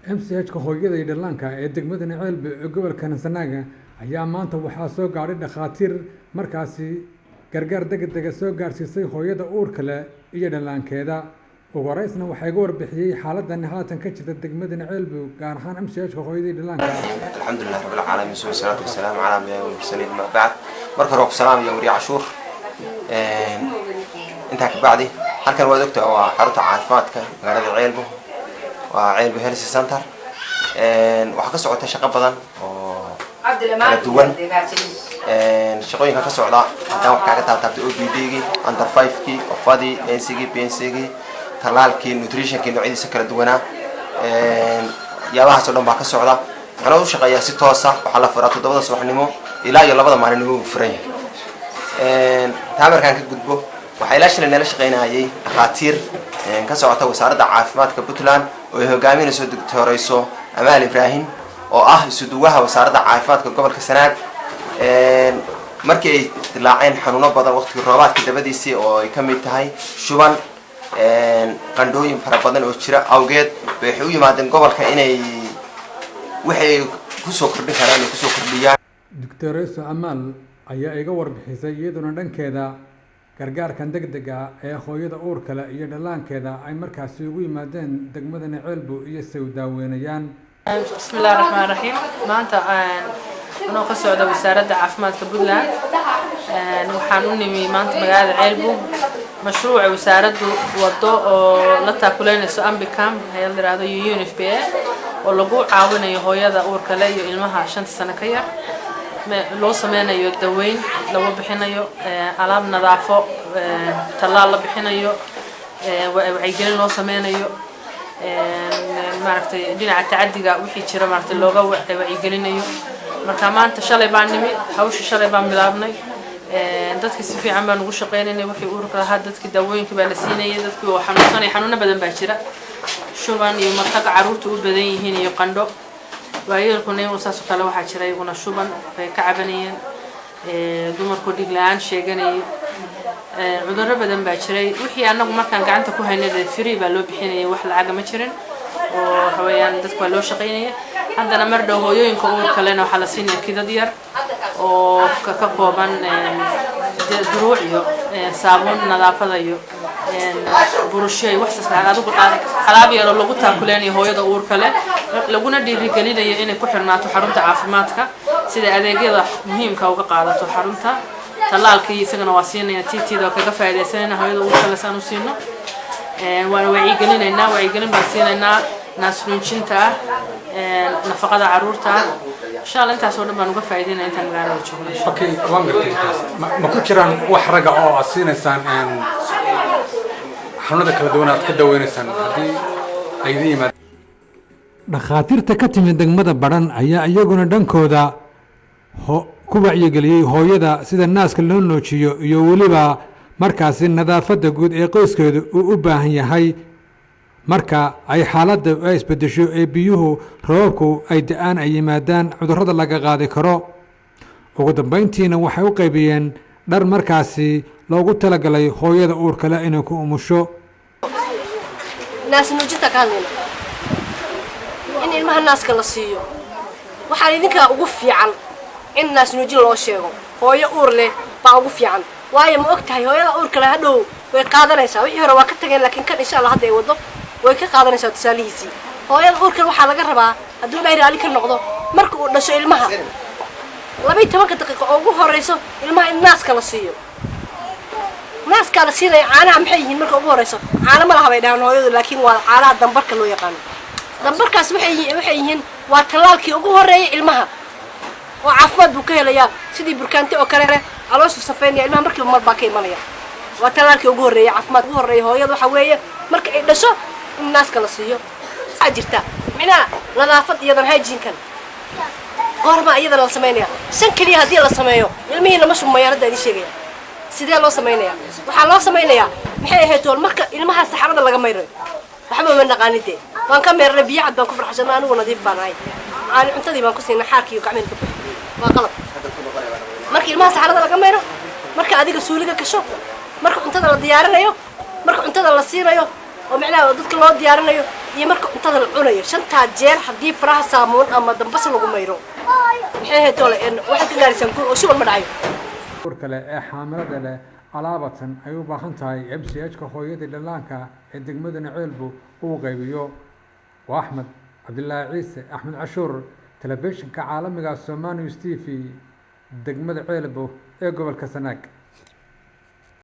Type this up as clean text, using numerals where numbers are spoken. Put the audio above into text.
MCH-ka hooyada iyo dhallaanka ee degmada Ceelbe ee gobolka Sanaag ayaa maanta waxaa soo gaadhay dhakhaatiir markaasi gargaar degdeg ah soo gaarsiisay hooyada uurka leh iyo dhallaankeeda. ugu horeysna waxaa iga warbixiyay xaaladdan haatan ka jirta degmada Ceelbe gaar ahaan MCH-ka hooyada iyo dhallaanka. alxamdulillah rabbil caalamiin wasalaatu wasalaamu calaa nabiyina mursaliin ma ba'd. marka hore ku salaam iyo wariye cashuur inta ka bacdi halkan waa doctor oo xarunta caafimaadka magaalada Ceelbe waa Ceelbe Health Center waxa ka socota shaqo badan oo kala duwan shaqooyinka ka socda hadaan wax kaaga taabtaabtay OPD-gi under 5-ki ofadi NC-gi PNC-gi talaalkii nutrition-ki noocyadiisa kala duwanaa yaabahaas oo dhan baa ka socda waxaan u shaqeeyaa si toos ah waxa la furaa 7 subaxnimo ilaa iyo 2 maalinimo uu furan yahay taamirkan ka gudbo waxay la shaqeynayay dhakhaatiir ka socota wasaaradda caafimaadka Puntland oo ay hogaaminayso Dr. Amaal Ibrahim oo ah isuduwaha wasaaradda caafimaadka gobolka Sanaag markii ay dilaaceen xanuuno badan waqtigii roobaadka dabadiisii oo ay kamid tahay shuban qandhooyin fara badan oo jira awgeed waxay u yimaadeen gobolka inay waxay ku soo kordhin karaan ku soo kordhiyaan. Dr. Amaal ayaa iga warbixisay iyaduna dhankeeda gargaarkan degdega ee hooyada uurka leh iyo dhallaankeeda ay markaasi ugu yimaadeen degmada Ceelbe iyo Sawdaaweynayaan. Bismillahir Rahmanir Rahiim. maanta anoo ka socda wasaaradda caafimaadka Puntland waxaan u nimi maanta magaalada Ceelbe mashruuca wasaaraddu wado oo la taakuleynayso Ambicam hay'ad yiraahdo UNFPA oo lagu caawinayo hooyada uurka leh iyo ilmaha 5 sano ka yar loo sameynayo daweyn lagu bixinayo alaab nadaafo talaal la bixinayo wacyigelin loo sameynayo maaragtay dhinaca tacadiga wixii jira maaragtay looga wacyigelinayo marka maanta shalay baan nimi hawsha shalay baan bilaabnay dadkii si fiican baan ugu shaqeynay wixii uurka lahaa dadkii daawooyinka baa la siinayay dadkii oo xanuuno badan baa jira shuban iyo marka caruurtu u badan yihiin iyo qandho waayeelkuna inuu saas oo kale waxaa jira iyaguna shuban ay ka cabanayeen dumarku dhig la'aan sheeganayay cudurro badan baa jiray wixii anagu markaan gacanta ku haynay free baa loo bixinayay wax lacag ma jirin oo hawayaan dadku waa loo shaqeynayay haddana mar dhow hooyooyinka uurka lehna waxaa la siinaya kidad yar oo ka kooban duruuc iyo saabuun nadaafada iyo burushay wax alaab yar oo lagu taakuleeyo hooyada uurka leh laguna dhiirigelinayo inay ku xirnaato xarunta caafimaadka sida adeegyada muhiimka uga qaadato xarunta talaalkii isagana waa siinayna TT-da kaga faa'iideysanayna hooyada uurka leh saan u siino waan wacyigelin baan siinaynaa naasnuujinta nafaqada caruurta insha Allah intaas oo dhan baan uga faa'iideynaa intaan magaalada joogno. Okay, waan gartay ma ku jiraan wax raga oo aad siinaysaan xanuunada kala duwan aad ka daweynaysaan haddii ay idin yimaadaan. Dhakhaatiirta ka timid degmada Badhan ayaa iyaguna dhankooda ku wacyigeliyay hooyada sida naaska loo noojiyo iyo weliba markaasi nadaafadda guud ee qoyskeedu uu u baahan yahay marka ay xaaladda ay isbedesho ee biyuhu roobku ay da'aan ay yimaadaan cudurrada laga qaadi karo. ugu dambeyntiina waxay u qaybiyeen dhar markaasi loogu talagalay hooyada uurka leh inay ku umusho. naas nuujinta ka hadlayna in ilmaha naaska la siiyo waxaan idinka ugu fiican in naas nuujin loo sheego hooyo uur leh baa ugu fiican waayo ma ogtahay hooyada uurka leh hadhow way qaadanaysaa wixii hore waa ka tageen laakiin kan insha Allah hadda ay wado way ka qaadanaysaa tusaalihiisii hooyada uurka waxaa laga rabaa hadduu ilaahay raali ka noqdo marka uu dhasho ilmaha 12 daqiiqo ugu horeyso ilmaha in naaska la siiyo naaska la siinay caanaha maxay yihiin marka ugu horeyso caana ma laha bay dhahan hooyadu laakiin waa caanaha dambarka loo yaqaan dambarkaas waxay yihiin waa talaalkii ugu horeeyay ilmaha oo caafimaad buu ka helayaa sidii burkaanti oo kale caloosha safeynaya ilmaha markii mar baa ka imanaya waa talaalkii ugu horeeyay caafimaad ugu horeeyay hooyadu waxa weeye marka ay dhasho in naaska la siiyo jirta macnaha nadaafad iyo hygiene-kan goorma iyada la sameeynaya shan kaliya hadii la sameeyo ilmihii lama shumayo hadda idin sheegaya sidee loo sameeynaya waxa loo sameeynaya maxay ahayd marka ilmaha saxarada laga mayro waxba ma naqaanide waan ka meeray biyo cad baan ku farxashanaa anigu nadiif baan ahay aan cuntadii baan ku siinay xaarkii iyo gacmeen ka waa qalad marka ilmaha saxarada laga mayro marka adiga suuliga kasho marka cuntada la diyaarinayo marka cuntada la siinayo oo macnaha dadka loo diyaarinayo iyo marka cuntada la cunayo shantaa jeer haddii faraha saamoon ama dambas lagu mayro maxay ahayd tole waxaad ka gaaraysaa guul oo shuban ma dhacayo urka leh ee xaamilada leh alaabatan ay u baahan tahay MCH-ka hooyada dhallaanka ee degmada Ceelbo uu qaybiyo waa Axmed Cabdillaahi Ciise Axmed Cashuur telefishinka caalamiga Soomaali TV degmada Ceelbo ee gobolka Sanaag.